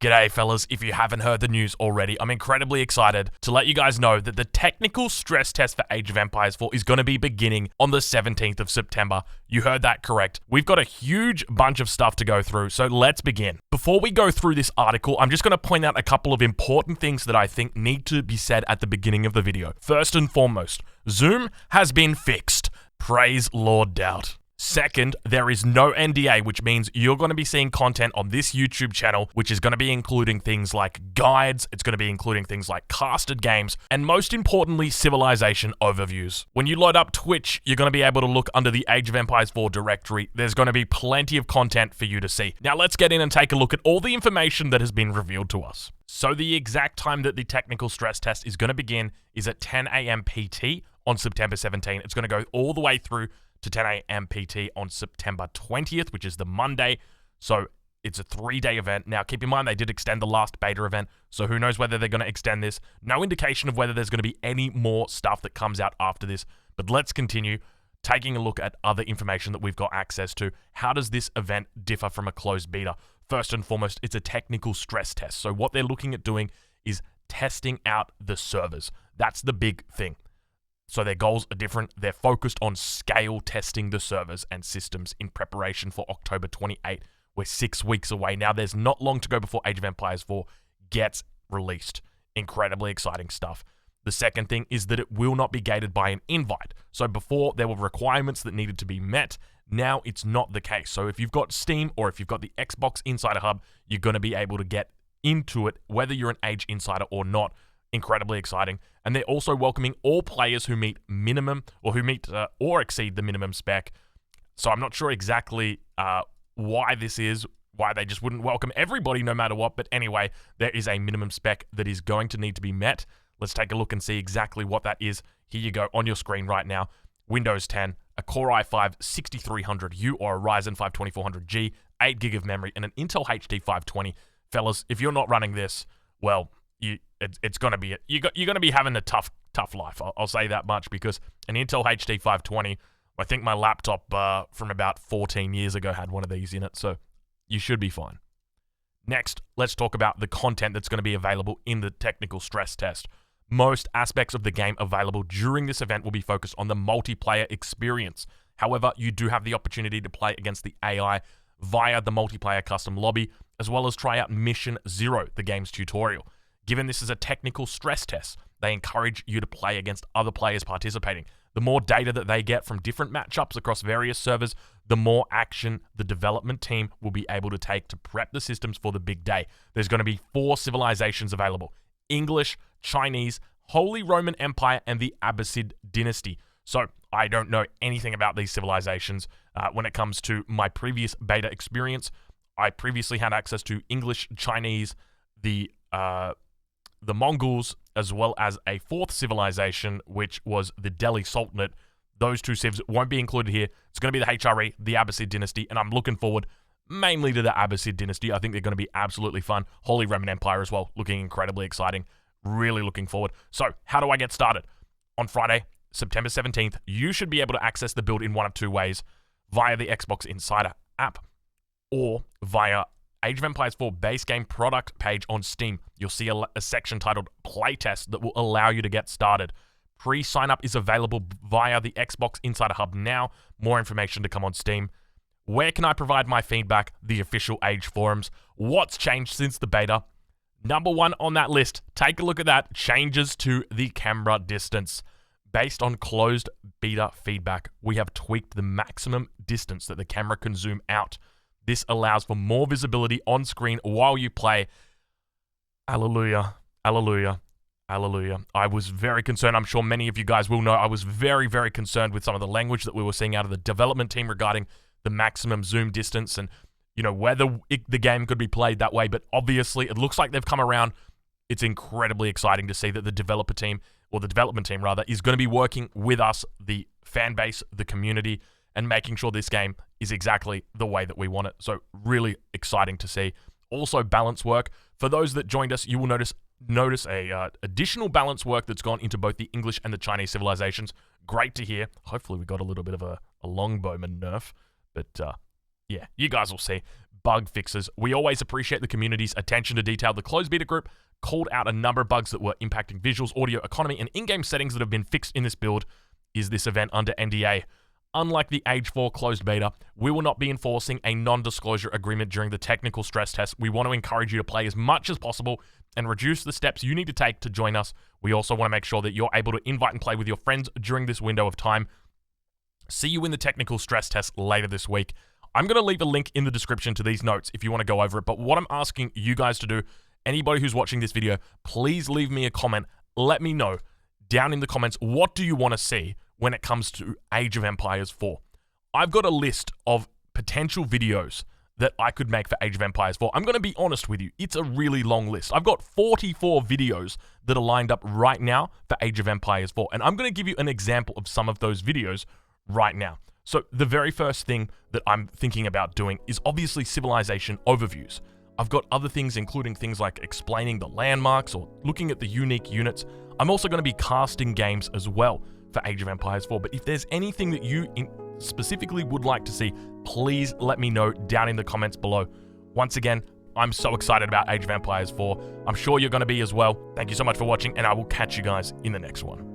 G'day fellas, if you haven't heard the news already, I'm incredibly excited to let you guys know that the technical stress test for Age of Empires 4 is going to be beginning on the 17th of September. You heard that correct. We've got a huge bunch of stuff to go through, so let's begin. Before we go through this article, I'm just going to point out a couple of important things that I think need to be said at the beginning of the video. First and foremost, Zoom has been fixed. Praise Lord Doubt. Second, there is no NDA, which means you're going to be seeing content on this YouTube channel, which is going to be including things like guides, it's going to be including things like casted games, and most importantly, civilization overviews. When you load up Twitch, you're going to be able to look under the Age of Empires 4 directory. There's going to be plenty of content for you to see. Now let's get in and take a look at all the information that has been revealed to us. So the exact time that the technical stress test is going to begin is at 10 a.m. PT on September 17. It's going to go all the way through to 10 a.m. PT on September 20th, which is the Monday. So it's a 3-day event. Now, keep in mind, they did extend the last beta event, so who knows whether they're going to extend this. No indication of whether there's going to be any more stuff that comes out after this, but let's continue taking a look at other information that we've got access to. How does this event differ from a closed beta? First and foremost, it's a technical stress test. So what they're looking at doing is testing out the servers. That's the big thing. So their goals are different. They're focused on scale testing the servers and systems in preparation for October 28. We're 6 weeks away. Now there's not long to go before Age of Empires 4 gets released. Incredibly exciting stuff. The second thing is that it will not be gated by an invite. So before there were requirements that needed to be met. Now it's not the case. So if you've got Steam or if you've got the Xbox Insider Hub, you're going to be able to get into it, whether you're an Age Insider or not. Incredibly exciting. And they're also welcoming all players who meet minimum or who meet or exceed the minimum spec. So I'm not sure exactly why this is, why they just wouldn't welcome everybody no matter what. But anyway, there is a minimum spec that is going to need to be met. Let's take a look and see exactly what that is. Here you go on your screen right now. Windows 10, a Core i5 6300U or a Ryzen 5 2400G, 8 gig of memory, and an Intel HD 520. Fellas, if you're not running this, well, it's going to be you're going to be having a tough life. I'll say that much, because an Intel HD 520, I think my laptop from about 14 years ago had one of these in it, so you should be fine. Next, let's talk about the content that's going to be available in the technical stress test. Most aspects of the game available during this event will be focused on the multiplayer experience. However, you do have the opportunity to play against the AI via the multiplayer custom lobby, as well as try out Mission Zero, the game's tutorial. Given this is a technical stress test, they encourage you to play against other players participating. The more data that they get from different matchups across various servers, the more action the development team will be able to take to prep the systems for the big day. There's going to be 4 civilizations available: English, Chinese, Holy Roman Empire, and the Abbasid dynasty. So I don't know anything about these civilizations. When it comes to my previous beta experience, I previously had access to English, Chinese, the Mongols, as well as a 4th civilization, which was the Delhi Sultanate. Those 2 civs won't be included here. It's going to be the HRE, the Abbasid dynasty, and I'm looking forward mainly to the Abbasid dynasty. I think they're going to be absolutely fun. Holy Roman Empire as well, looking incredibly exciting. Really looking forward. So, how do I get started? On Friday, September 17th, you should be able to access the build in one of 2 ways: via the Xbox Insider app or via Age of Empires 4 base game product page on Steam. You'll see a section titled Playtest that will allow you to get started. Pre-sign up is available via the Xbox Insider Hub now. More information to come on Steam. Where can I provide my feedback? The official Age forums. What's changed since the beta? Number 1 on that list, take a look at that, changes to the camera distance. Based on closed beta feedback, we have tweaked the maximum distance that the camera can zoom out. This allows for more visibility on screen while you play. Alleluia, alleluia, alleluia. I was very concerned. I'm sure many of you guys will know I was very, very concerned with some of the language that we were seeing out of the development team regarding the maximum zoom distance and, you know, whether the game could be played that way. But obviously, it looks like they've come around. It's incredibly exciting to see that the development team is going to be working with us, the fan base, the community, and making sure this game is exactly the way that we want it. So really exciting to see. Also, balance work. For those that joined us, you will notice a additional balance work that's gone into both the English and the Chinese civilizations. Great to hear. Hopefully we got a little bit of a longbowman nerf, but Yeah, you guys will see. Bug fixes. We always appreciate the community's attention to detail. The closed beta group called out a number of bugs that were impacting visuals, audio, economy, and in-game settings that have been fixed in this build. Is this event under NDA? Unlike the Age 4 closed beta, we will not be enforcing a non-disclosure agreement during the technical stress test. We want to encourage you to play as much as possible and reduce the steps you need to take to join us. We also want to make sure that you're able to invite and play with your friends during this window of time. See you in the technical stress test later this week. I'm going to leave a link in the description to these notes if you want to go over it, but what I'm asking you guys to do, anybody who's watching this video, please leave me a comment. Let me know down in the comments, what do you want to see when it comes to Age of Empires 4. I've got a list of potential videos that I could make for Age of Empires 4. I'm going to be honest with you, it's a really long list. I've got 44 videos that are lined up right now for Age of Empires 4, and I'm going to give you an example of some of those videos right now. So the very first thing that I'm thinking about doing is obviously civilization overviews. I've got other things, including things like explaining the landmarks or looking at the unique units. I'm also going to be casting games as well for Age of Empires 4, but if there's anything that you specifically would like to see, please let me know down in the comments below. Once again, I'm so excited about Age of Empires 4. I'm sure you're going to be as well. Thank you so much for watching, and I will catch you guys in the next one.